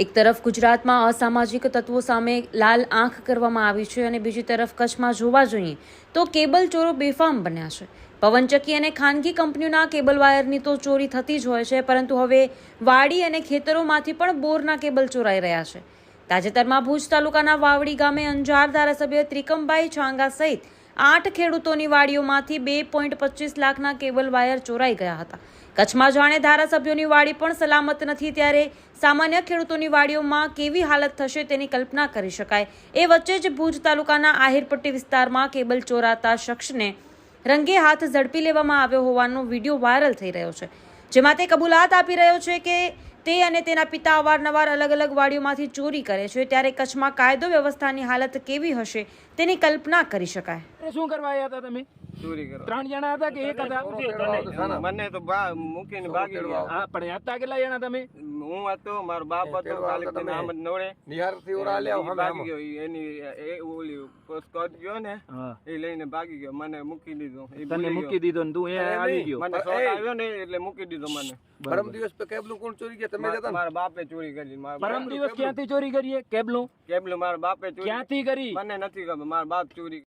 એક તરફ ગુજરાતમાં અસામાજિક તત્વો સામે લાલ આંખ કરવામાં આવી છે અને બીજી તરફ કચ્છમાં જોવા જોઈએ તો કેબલ ચોરો બેફામ બન્યા છે। પવનચક્કી અને ખાનગી કંપનીઓના કેબલ વાયરની તો ચોરી થતી જ હોય છે, પરંતુ હવે વાડી અને ખેતરોમાંથી પણ બોરના કેબલ ચોરાઈ રહ્યા છે। તાજેતરમાં ભુજ તાલુકાના વાવડી ગામે અંજાર ધારાસભ્ય ત્રિકમભાઈ છાંગા સહિત 8 ખેડૂતોની વાડીઓમાંથી 2.25 લાખના કેબલ વાયર ચોરાઈ ગયા હતા। કચ્છમાં જાણે ધારાસભ્યોની વાડી પણ સલામત નથી, ત્યારે સામાન્ય ખેડૂતોની વાડીઓમાં કેવી હાલત થશે તેની કલ્પના કરી શકાય। એ વચ્ચે જ ભુજ તાલુકાના આહિરપટ્ટી વિસ્તારમાં કેબલ ચોરાતા શખ્સને રંગે હાથ ઝડપી લેવામાં આવ્યો હોવાનો વિડીયો વાયરલ થઈ રહ્યો છે, જેમાં તે કબૂલાત આપી રહ્યો છે કે તે અને તેના પિતા અવારનવાર અલગ અલગ વાડીઓમાંથી ચોરી કરે છે। ત્યારે કચ્છમાં કાયદો વ્યવસ્થાની હાલત કેવી હશે તેની કલ્પના કરી શકાય। શું કરવા આવ્યા હતા તમે? ચોરી કરો। 3 જણા હતા કે એક હતા? મને તો મૂકીને ભાગી ગયા। હા, પણ હતા કેટલા જણા તમે? હું હતો, મારો બાપ હતો, ખાલીદ્દીન અહમદ નવરે નિહારથી ઓરા લ્યા ભાગી ગયો। એની એ ઓલી સ્કોટ ગયો ને, એ લઈને ભાગી ગયો, મને મૂકી દીધો। એ તને મૂકી દીધો ને તું એ આવી ગયો? મને શોખ આવ્યો ને એટલે મૂકી દીધો મને। પરમ દિવસ पे કેબલું કોણ ચોરી ગયા? તમે જતા? મારા બાપે ચોરી કરી। પરમ દિવસ ક્યાંથી ચોરી કરી? કેબલું કેબલું મારા બાપે ચોરી ક્યાંથી કરી? મને નથી ખબર, મારા બાપ ચોરી